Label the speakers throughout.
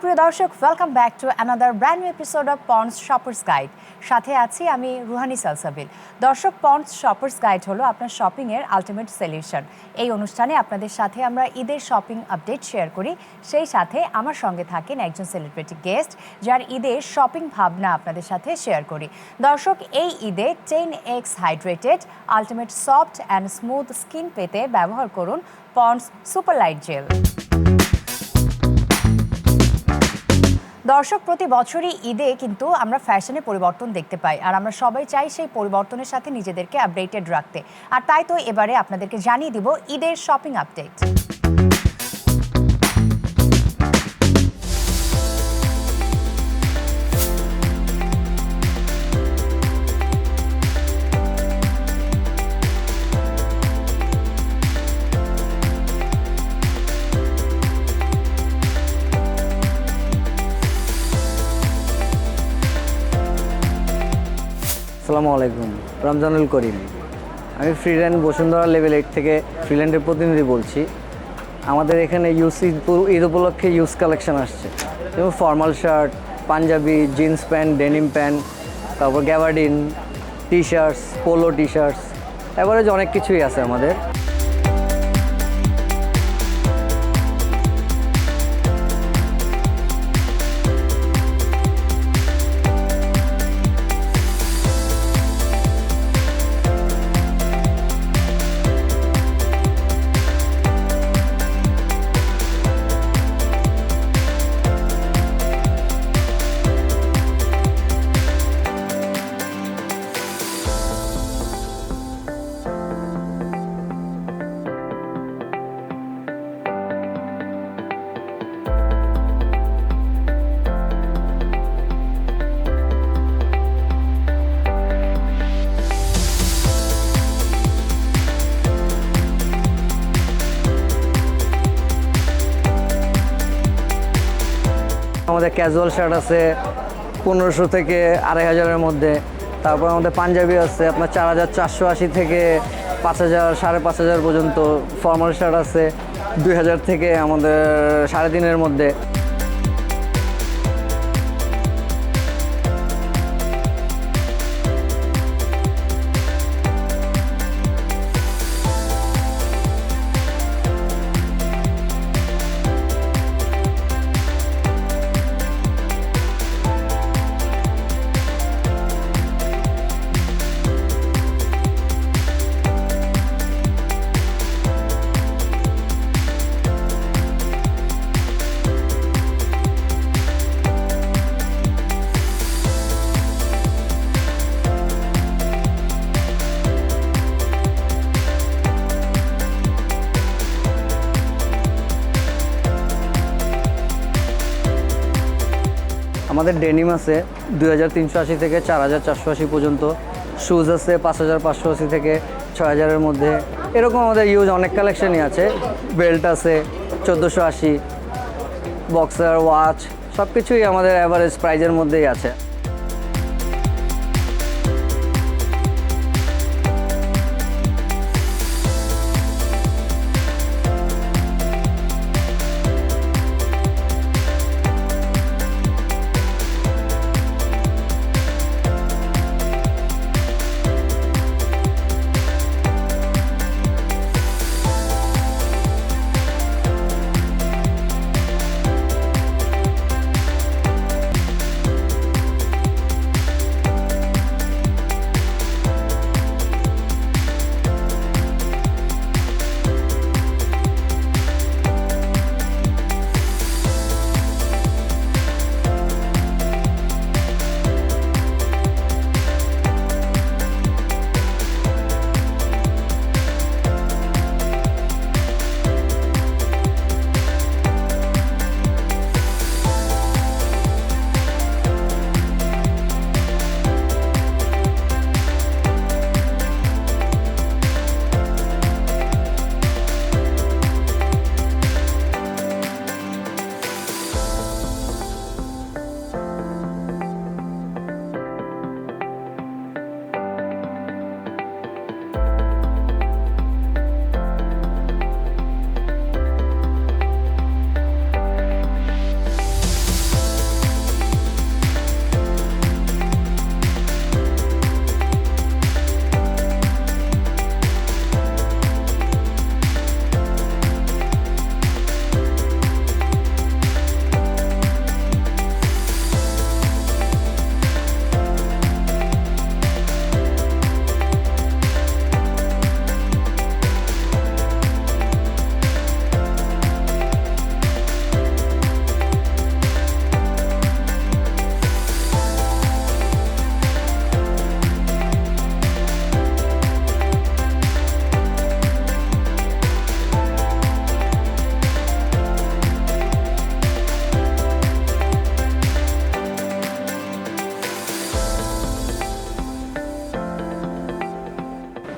Speaker 1: সুপ্রিয় দর্শক, welcome back to another brand new episode of Pond's shoppers guide. সাথে আছি আমি রুহানি সালসাবিল। দর্শক, পন্ডস শপার্স গাইড হলো আপনার শপিংয়ের আলটিমেট সলিউশন। এই অনুষ্ঠানে আপনাদের সাথে আমরা ঈদের শপিং আপডেট শেয়ার করি, সেই সাথে আমার সঙ্গে থাকেন একজন সেলিব্রিটি গেস্ট যার ঈদের শপিং ভাবনা আপনাদের সাথে শেয়ার করি। দর্শক, এই ঈদে 10x hydrated ultimate soft and smooth skin পেতে ব্যবহার করুন পন্ডস সুপার লাইট জেল। দর্শক, প্রতি বছরই ঈদে কিন্তু আমরা ফ্যাশনে পরিবর্তন দেখতে পাই, আর আমরা সবাই চাই সেই পরিবর্তনের সাথে নিজেদেরকে আপডেটেড রাখতে। আর তাই তো এবারে আপনাদেরকে জানিয়ে দিব ঈদের শপিং আপডেট।
Speaker 2: আসসালামু আলাইকুম, রমজানুল করিম। আমি ফ্রিল্যান্ড বসুন্ধরা লেভেল 8 থেকে ফ্রিল্যান্ডের প্রতিনিধি বলছি। আমাদের এখানে ঈদ উপলক্ষে ইউজ কালেকশন আসছে, যেমন formal shirt, Punjabi, jeans pant, denim pant, তারপর gabardine, T shirts, polo T shirts, average অনেক কিছুই আছে আমাদের। আমাদের ক্যাজুয়াল শার্ট আছে 1500 থেকে 2500-এর মধ্যে। তারপর আমাদের পাঞ্জাবি আছে আপনার 4480 থেকে 5000, 5500 পর্যন্ত। ফর্মাল শার্ট আছে 2000 থেকে আমাদের 3.5-এর মধ্যে। আমাদের ডেনিম আছে 2380 থেকে 4480 পর্যন্ত। শুজ আছে 5580 থেকে 6000-এর মধ্যে। এরকম আমাদের ইউজ অনেক কালেকশনই আছে। বেল্ট আছে 1480, বক্সার, ওয়াচ, সব কিছুই আমাদের অ্যাভারেজ প্রাইজের মধ্যেই আছে।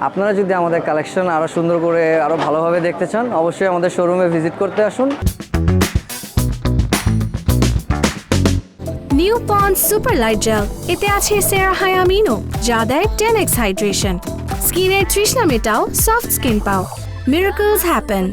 Speaker 2: আপনারা যদি আমাদের কালেকশন আরও সুন্দর করে আরও ভালোভাবে দেখতে চান অবশ্যই আমাদের শোরুমে ভিজিট করতে আসুন।
Speaker 3: New Pond's super light gel, এতে আছে সেরাহায়ামিনো যা দেয় 10x হাইড্রেশন। স্কিনের তৃষ্ণা মেটাও, সফট স্কিন পাও, মিরাকলস হ্যাপেন।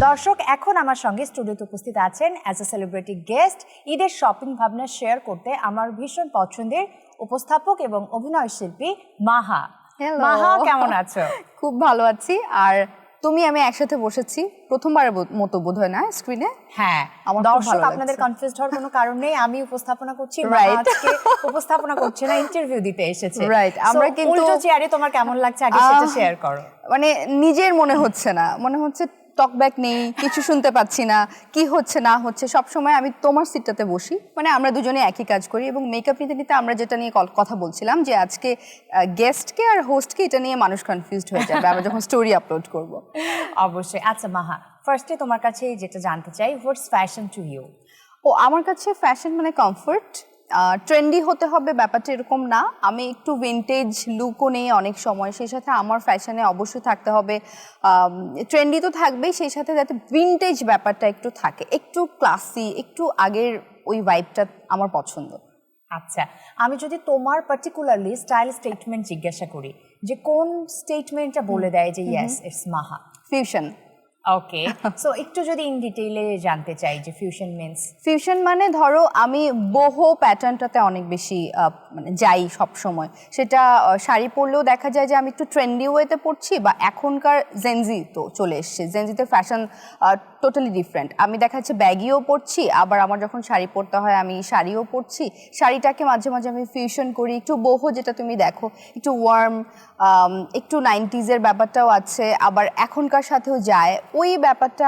Speaker 1: দর্শক, এখন আমার সঙ্গে স্টুডিওতে উপস্থিত আছেন অ্যাজ এ সেলিব্রিটি গেস্ট ঈদের শপিং ভাবনা শেয়ার করতে আমার ভীষণ পছন্দের উপস্থাপক এবং অভিনয় শিল্পী মাহা।
Speaker 4: Hello.
Speaker 1: মাহা, কেমন আছো?
Speaker 4: খুব ভালো আছি। আর তুমি আমি একসাথে বসেছি প্রথমবারের মতো বোধহয় না স্ক্রিনে।
Speaker 1: হ্যাঁ,
Speaker 4: আমার খুব
Speaker 1: দর্শক
Speaker 4: ভালো
Speaker 1: আপনাদের
Speaker 4: লাগছে।
Speaker 1: কনফিউজড হওয়ার কোনো কারণ নেই, আমি উপস্থাপনা করছি,
Speaker 4: Right.
Speaker 1: মাহা আজকে উপস্থাপনা করছে না, ইন্টারভিউ দিতে এসেছে।
Speaker 4: Right, আমরা
Speaker 1: So,
Speaker 4: কিন্তু-
Speaker 1: উল্টো চেয়ারে তোমার কেমন লাগছে আগে সেটা শেয়ার করো।
Speaker 4: মানে নিজের মনে হচ্ছে না, মনে হচ্ছে টকব্যাক নেই, কিছু শুনতে পাচ্ছি না, কি হচ্ছে না হচ্ছে। সব সময় আমি তোমার সিটটাতে বসি, মানে আমরা দুজনে একই কাজ করি। এবং মেকআপ নিতে নিতে আমরা যেটা নিয়ে কথা বলছিলাম যে আজকে গেস্টকে আর হোস্টকে এটা নিয়ে মানুষ কনফিউজড হয়ে যাবে আমরা যখন স্টোরি আপলোড করব।
Speaker 1: অবশ্যই। আচ্ছা মাহা, ফার্স্টে তোমার কাছে যেটা জানতে চাই, হোয়াটস ফ্যাশন টু ইউ?
Speaker 4: ও আমার কাছে ফ্যাশন মানে কমফোর্ট, ট্রেন্ডি হতে হবে ব্যাপারটা এরকম না। আমি একটু ভিন্টেজ লুকও নেই অনেক সময়, সেই সাথে আমার ফ্যাশনে অবশ্যই থাকতে হবে, ট্রেন্ডি তো থাকবেই, সেই সাথে যাতে ভিন্টেজ ব্যাপারটা একটু থাকে, একটু ক্লাসি, একটু আগের ওই ভাইবটা আমার পছন্দ।
Speaker 1: আচ্ছা, আমি যদি তোমার পার্টিকুলারলি স্টাইল স্টেটমেন্ট জিজ্ঞাসা করি, যে কোন স্টেটমেন্টটা বলে দেয় যে yes it's Maha?
Speaker 4: Fusion.
Speaker 1: Okay, so একটু যদি ইন ডিটেইলে জানতে চাই যে ফিউশন মিন্স।
Speaker 4: ফিউশন মানে ধরো আমি বহু প্যাটার্নটাতে অনেক বেশি মানে যাই সব সময়। সেটা শাড়ি পরলেও দেখা যায় যে আমি একটু ট্রেন্ডি ওয়েতে পরছি, বা এখনকার জেনজি তো চলে এসছে, জেনজিতে ফ্যাশন টোটালি ডিফারেন্ট। আমি দেখা যাচ্ছে ব্যাগিও পরছি, আবার আমার যখন শাড়ি পরতে হয় আমি শাড়িও পরছি। শাড়িটাকে মাঝে মাঝে আমি ফিউশন করি, একটু বহু যেটা তুমি দেখো, একটু ওয়ার্ম, একটু 90s-এর ব্যাপারটাও আছে, আবার এখনকার সাথেও যায়। ওই ব্যাপারটা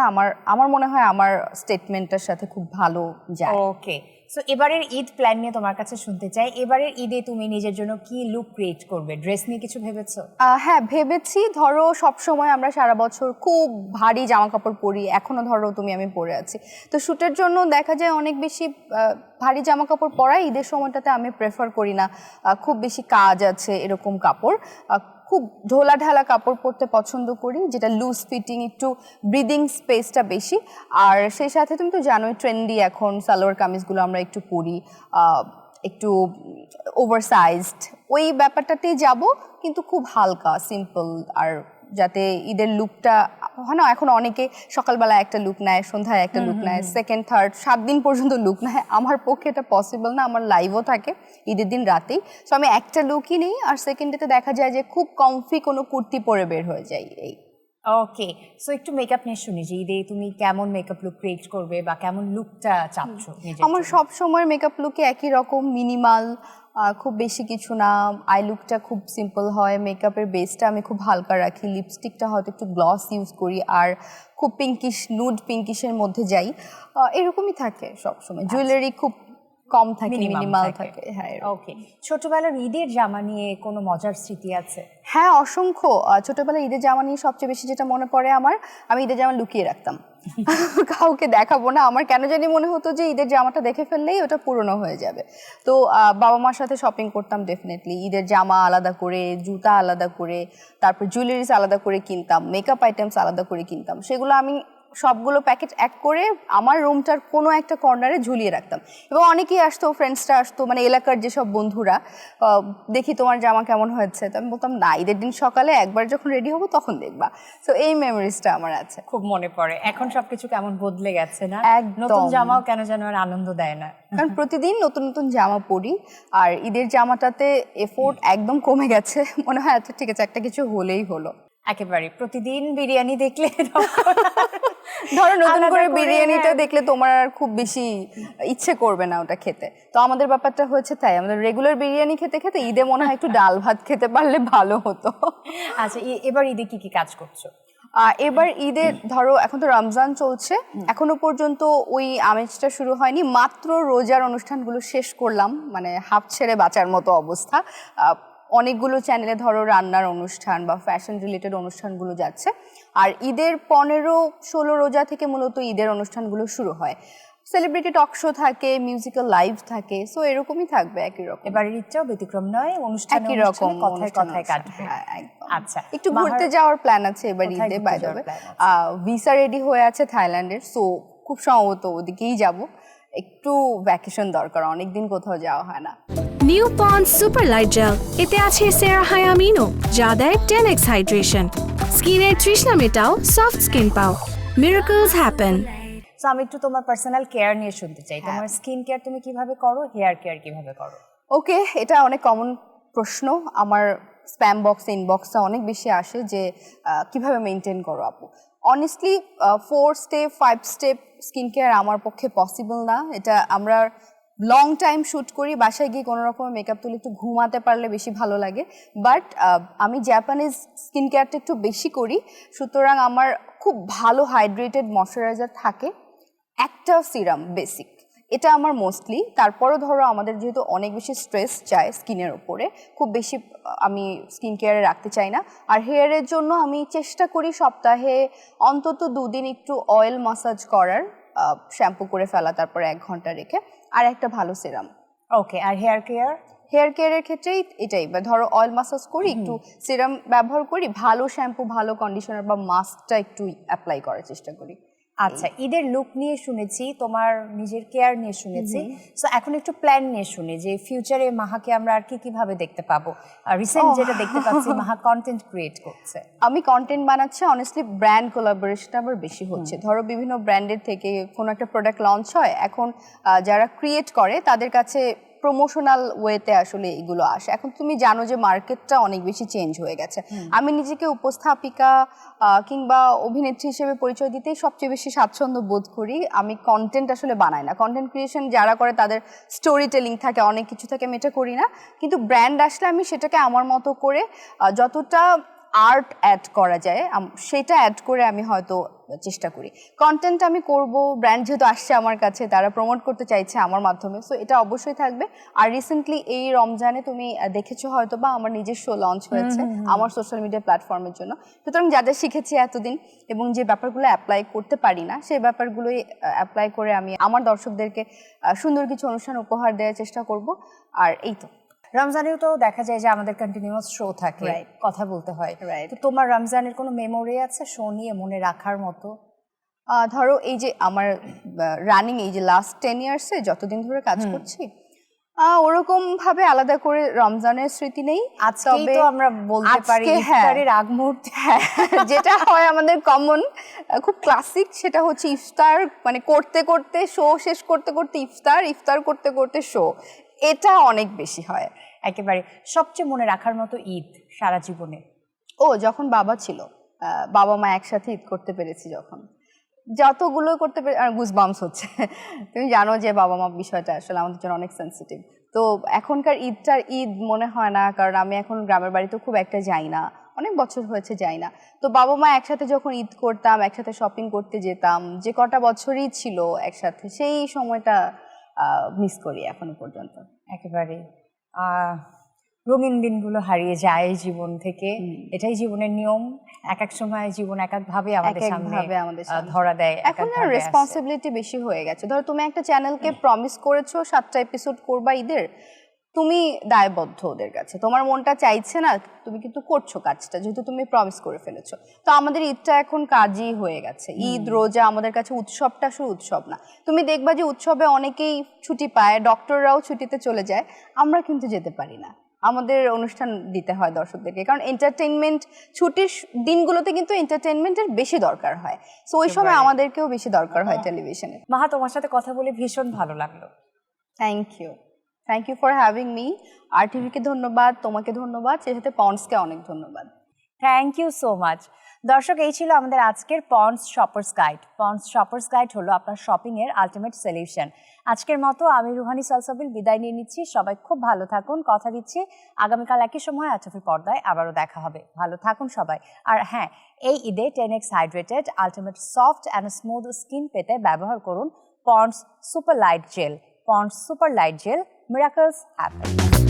Speaker 4: আমার মনে হয় আমার স্টেটমেন্টটার সাথে খুব ভালো যায়।
Speaker 1: ওকে, সো এবারের ঈদ প্ল্যান নিয়ে তোমার কাছে শুনতে চাই। এবারের ঈদে তুমি নিজের জন্য কি লুক ক্রিয়েট করবে? ড্রেস নিয়ে কিছু ভেবেছো?
Speaker 4: হ্যাঁ ভেবেছি। ধরো সব সময় আমরা সারা বছর খুব ভারী জামা কাপড় পরি, এখনো ধরো তুমি আমি পরে আছি, তো শ্যুটের জন্য দেখা যায় অনেক বেশি ভারী জামা কাপড় পরা ঈদের সময়টাতে আমি প্রেফার করি না। খুব বেশি কাজ আছে এরকম কাপড়, খুব ঢোলা ঢালা কাপড় পরতে পছন্দ করি, যেটা লুজ ফিটিং, একটু ব্রিদিং স্পেসটা বেশি। আর সেই সাথে তুমি তো জানোই ট্রেন্ডি এখন সালোয়ার কামিজগুলো আমরা একটু পরি, একটু ওভারসাইজড, ওই ব্যাপারটাতেই যাব, কিন্তু খুব হালকা সিম্পল। আর যাতে ঈদের লুকটা হয় না, এখন অনেকে সকালবেলা একটা লুক নেয়, সন্ধ্যায় একটা লুক নেয়, সেকেন্ড থার্ড 7 দিন পর্যন্ত লুক নেয়। আমার পক্ষে এটা পসিবল না, আমার লাইভও থাকে ঈদের দিন রাতেই। সো আমি একটা লুকই নেই, আর সেকেন্ড ডেতে দেখা যায় যে খুব কমফি কোনো কুর্তি পরে বের হয়ে যাই। এই
Speaker 1: ওকে, সো একটু মেকআপ নিয়ে শুনি যে ঈদে তুমি কেমন মেকআপ লুক ক্রিয়েট করবে বা কেমন লুকটা চাচ্ছো নিজের
Speaker 4: আমার
Speaker 1: জন্য?
Speaker 4: সব সময় মেকআপ লুকে একই রকম, মিনিমাল, খুব বেশি কিছু না। আই লুকটা খুব সিম্পল হয়, মেকআপের বেসটা আমি খুব হালকা রাখি, লিপস্টিকটা হয়তো একটু গ্লস ইউজ করি, আর খুব পিঙ্কিশ, নুড পিঙ্কিশের মধ্যে যাই, এরকমই থাকে সব সময়। জুয়েলারি খুব কম থাকে, মিনিমাল থাকে। হ্যাঁ
Speaker 1: ওকে, ছোটবেলার ঈদের জামা নিয়ে কোনো মজার স্মৃতি আছে?
Speaker 4: হ্যাঁ অসংখ্য। ছোটবেলায় ঈদের জামা নিয়ে সবচেয়ে বেশি যেটা মনে পড়ে আমার, আমি ঈদের জামা লুকিয়ে রাখতাম, কাউকে দেখাবো না। আমার কেন জানি মনে হতো যে ঈদের জামাটা দেখে ফেললেই ওটা পুরনো হয়ে যাবে। তো বাবা মার সাথে শপিং করতাম ডেফিনেটলি, ঈদের জামা আলাদা করে, জুতা আলাদা করে, তারপর জুয়েলারিস আলাদা করে কিনতাম, মেকআপ আইটেমস আলাদা করে কিনতাম। সেগুলো আমি সবগুলো প্যাকেট এক করে আমার রুমটার কোনো একটা কর্নারে ঝুলিয়ে রাখতাম। এবং অনেকেই আসতো, ফ্রেন্ডসরা আসতো, মানে এলাকার যেসব বন্ধুরা, দেখি তোমার জামা কেমন হয়েছে, তো আমি বলতাম না, ঈদের দিন সকালে একবার যখন রেডি হবো তখন দেখবা। তো এই মেমোরিজটা আমার আছে।
Speaker 1: খুব মনে পড়ে। এখন সবকিছু কেমন বদলে গেছে না?
Speaker 4: একদম।
Speaker 1: নতুন জামাও কেন যেন আর আনন্দ দেয় না।
Speaker 4: কারণ প্রতিদিন নতুন নতুন জামা পরি, আর ঈদের জামাটাতে এফোর্ট একদম কমে গেছে। মনে হয় আচ্ছা ঠিক আছে, একটা কিছু হলেই হলো।
Speaker 1: একেবারে প্রতিদিন বিরিয়ানি দেখলে
Speaker 4: ধরো নতুন
Speaker 1: আলাদা
Speaker 4: করে
Speaker 1: করে,
Speaker 4: বিরিয়ানিটা
Speaker 1: হ্যাঁ।
Speaker 4: দেখলে তোমার আর খুব বেশি ইচ্ছে করবে না ওটা খেতে। তো আমাদের ব্যাপারটা হচ্ছে তাই, আমাদের রেগুলার বিরিয়ানি খেতে খেতে ঈদে মনে হয় একটু ডাল ভাত খেতে পারলে ভালো হতো।
Speaker 1: আচ্ছা, এবার ঈদে কি কি কাজ করছো?
Speaker 4: এবার ঈদে ধরো এখন তো রমজান চলছে, এখনো পর্যন্ত ওই আমেজটা শুরু হয়নি, মাত্র রোজার অনুষ্ঠানগুলো শেষ করলাম, মানে হাফ ছেড়ে বাঁচার মতো অবস্থা। অনেকগুলো চ্যানেলে ধরো রান্নার অনুষ্ঠান বা ফ্যাশন রিলেটেড অনুষ্ঠানগুলো যাচ্ছে। আর ঈদের 15-16 রোজা থেকে মূলত ঈদের অনুষ্ঠানগুলো শুরু হয়। সেলিব্রিটি টক শো থাকে, মিউজিক্যাল লাইভ থাকে, সো এরকমই থাকবে একই রকম।
Speaker 1: এবারের ইচ্ছাও ব্যতিক্রম নয়, অনুষ্ঠানে
Speaker 4: একই রকম
Speaker 1: কথায় কথায় কাটবে।
Speaker 4: হ্যাঁ, একদম।
Speaker 1: আচ্ছা,
Speaker 4: একটু ঘুরতে যাওয়ার প্ল্যান আছে এবার
Speaker 1: কোথায়
Speaker 4: ঈদে,
Speaker 1: ঘুরতে
Speaker 4: বাই দ্য
Speaker 1: যাওয়ার
Speaker 4: ওয়ে
Speaker 1: plan আছে?
Speaker 4: ভিসা রেডি হয়ে আছে থাইল্যান্ডের, সো খুব সম্ভবত ওদিকেই যাব। একটু ভ্যাকেশন দরকার, অনেকদিন কোথাও যাওয়া হয় না।
Speaker 3: New Pond's super light gel, এতে আছে সেরাহায়ামিনো, যা দেয় 10x হাইড্রেশন। স্কিনের তৃষ্ণা মেটাও, সফট স্কিন পাও। Miracles happen.
Speaker 1: তো আমি একটু তোমার পার্সোনাল কেয়ার নিয়ে শুনতে চাই। তোমার স্কিন কেয়ার তুমি কিভাবে করো, হেয়ার কেয়ার কিভাবে করো?
Speaker 4: ওকে, এটা অনেক কমন প্রশ্ন। আমার স্প্যাম বক্সে, ইনবক্সে অনেক বেশি আসে যে কিভাবে মেনটেন করো আপু। Honestly 4 step 5 step skin care আমার পক্ষে পসিবল না। এটা আমরা লং টাইম শ্যুট করি, বাসায় গিয়ে কোনো রকমের মেকআপ তুলে একটু ঘুমাতে পারলে বেশি ভালো লাগে। বাট আমি জাপানিজ স্কিন কেয়ারটা একটু বেশি করি, সুতরাং আমার খুব ভালো হাইড্রেটেড ময়শ্চারাইজার থাকে, একটা সিরাম বেসিক, এটা আমার মোস্টলি। তারপরও ধরো আমাদের যেহেতু অনেক বেশি স্ট্রেস যায় স্কিনের ওপরে, খুব বেশি আমি স্কিন কেয়ারে রাখতে চাই না। আর হেয়ারের জন্য আমি চেষ্টা করি সপ্তাহে অন্তত 2 দিন একটু অয়েল মাসাজ করার, শ্যাম্পু করে ফেলা, তারপরে 1 ঘন্টা রেখে, আর একটা ভালো সিরাম।
Speaker 1: ওকে, আর হেয়ার কেয়ার?
Speaker 4: হেয়ার কেয়ারের ক্ষেত্রেই এটাই, বা ধরো অয়েল মাসাজ করি, একটু সিরাম ব্যবহার করি, ভালো শ্যাম্পু, ভালো কন্ডিশনার বা মাস্কটা একটু অ্যাপ্লাই করার চেষ্টা করি।
Speaker 1: আচ্ছা, ঈদের লুক নিয়ে শুনেছি, তোমার নিজের কেয়ার নিয়ে শুনেছি, সো এখন একটু প্ল্যান নিয়ে শুনি যে ফিউচারে মাহাকে আমরা আর কিভাবে দেখতে পাবো। রিসেন্ট যেটা দেখতে পাচ্ছি, মাহা কন্টেন্ট ক্রিয়েট করছে।
Speaker 4: আমি কন্টেন্ট বানাচ্ছি, অনেস্টলি ব্র্যান্ড কোলাবোরেশনটা আবার বেশি হচ্ছে। ধরো বিভিন্ন ব্র্যান্ডের থেকে কোনো একটা প্রোডাক্ট লঞ্চ হয়, এখন যারা ক্রিয়েট করে তাদের কাছে প্রমোশনাল ওয়েতে আসলে এগুলো আসে। এখন তুমি জানো যে মার্কেটটা অনেক বেশি চেঞ্জ হয়ে গেছে। আমি নিজেকে উপস্থাপিকা কিংবা অভিনেত্রী হিসেবে পরিচয় দিতেই সবচেয়ে বেশি স্বাচ্ছন্দ্য বোধ করি। আমি কন্টেন্ট আসলে বানাই না, কন্টেন্ট ক্রিয়েশন যারা করে তাদের স্টোরি টেলিং থাকে, অনেক কিছু থাকে, আমি এটা করি না। কিন্তু ব্র্যান্ড আসলে আমি সেটাকে আমার মতো করে যতটা আর্ট অ্যাড করা যায় সেটা অ্যাড করে আমি হয়তো চেষ্টা করি। কন্টেন্ট আমি করব, ব্র্যান্ড যেহেতু আসছে আমার কাছে, তারা প্রমোট করতে চাইছে আমার মাধ্যমে, সো এটা অবশ্যই থাকবে। আর রিসেন্টলি এই রমজানে তুমি দেখেছো হয়তো বা আমার নিজের শো লঞ্চ হয়েছে আমার সোশ্যাল মিডিয়া প্ল্যাটফর্মের জন্য। সুতরাং যা যা শিখেছি এতদিন এবং যে ব্যাপারগুলো অ্যাপ্লাই করতে পারি না, সেই ব্যাপারগুলোই অ্যাপ্লাই করে আমি আমার দর্শকদেরকে সুন্দর কিছু অনুষ্ঠান উপহার দেওয়ার চেষ্টা করব। আর এই তো
Speaker 1: রমজানেও তো দেখা যায় যে আমাদের কন্টিনিউয়াস শো থাকে, কথা বলতে হয়। তো তোমার রমজানের কোনো মেমোরি আছে শো নিয়ে মনে রাখার মতো?
Speaker 4: ধরো এই যে আমার রানিং এই যে লাস্ট 10 ইয়ার্সে যতদিন ধরে কাজ করছি, ওরকম ভাবে আলাদা করে রমজানের স্মৃতি নেই।
Speaker 1: আজকেই তো আমরা বলতে পারি ইফতারের আগ মুহূর্তে
Speaker 4: যেটা হয় আমাদের কমন, খুব ক্লাসিক, সেটা হচ্ছে ইফতার, মানে করতে করতে শো, শেষ করতে করতে ইফতার, ইফতার করতে করতে শো, এটা অনেক বেশি হয়।
Speaker 1: একেবারে সবচেয়ে মনে রাখার মতো ঈদ সারা জীবনে?
Speaker 4: যখন বাবা ছিল, বাবা মা একসাথে ঈদ করতে পেরেছি, যখন যতগুলো করতে পেরে গুজবাম্পস হচ্ছে। তুমি জানো যে বাবা মা বিষয়টা আসলে আমাদের জন্য অনেক সেন্সিটিভ। তো এখনকার ঈদটার ঈদ মনে হয় না, কারণ আমি এখন গ্রামের বাড়িতে খুব একটা যাই না, অনেক বছর হয়েছে যাই না। তো বাবা মা একসাথে যখন ঈদ করতাম, একসাথে শপিং করতে যেতাম, যে কটা বছরই ছিল একসাথে, সেই সময়টা মিস করি এখনো পর্যন্ত।
Speaker 1: একেবারে রঙিন দিনগুলো হারিয়ে যায় জীবন থেকে, এটাই জীবনের নিয়ম। এক এক সময় জীবন এক একভাবে আমাদের সামনে ধরা দেয়।
Speaker 4: এখন আর রেসপন্সিবিলিটি বেশি হয়ে গেছে। ধরো তুমি একটা চ্যানেলকে প্রমিস করেছো 7টা এপিসোড করবা ঈদের, তুমি দায়বদ্ধ ওদের কাছে, তোমার মনটা চাইছে না, তুমি কিন্তু করছো কাজটা, যেহেতু তুমি প্রমিস করে ফেলেছো। তো আমাদের ঈদটা এখন কাজই হয়ে গেছে। ঈদ রোজা আমাদের কাছে উৎসবটা শুধু উৎসব না। তুমি দেখবা যে উৎসবে অনেকেই ছুটি পায়, ডক্টররাও ছুটিতে চলে যায়, আমরা কিন্তু যেতে পারি না। আমাদের অনুষ্ঠান দিতে হয় দর্শকদেরকে, কারণ এন্টারটেইনমেন্ট ছুটির দিনগুলোতে কিন্তু এন্টারটেইনমেন্টের বেশি দরকার হয়। সো ওই সময় আমাদেরকেও বেশি দরকার হয় টেলিভিশনে।
Speaker 1: মাহা, তোমার সাথে কথা বলে ভীষণ ভালো লাগলো।
Speaker 4: Thank you for having me. আর টিভিকে ধন্যবাদ, তোমাকে ধন্যবাদ, সেই সাথে পন্ডসকে অনেক ধন্যবাদ।
Speaker 1: Thank you so much. দর্শক, এই ছিল আমাদের আজকের Pond's shoppers guide. Pond's shoppers guide হলো আপনার শপিংয়ের আলটিমেট সলিউশন। আজকের মতো আমি রুহানি সালসাবিল বিদায় নিয়ে নিচ্ছি। সবাই খুব ভালো থাকুন, কথা দিচ্ছি আগামীকাল একই সময় আচফি পর্দায় আবারও দেখা হবে। ভালো থাকুন সবাই। আর হ্যাঁ, এই ঈদে 10x hydrated ultimate soft and smooth skin পেতে ব্যবহার করুন Pond's super light gel. Pond's super light gel, miracles happen.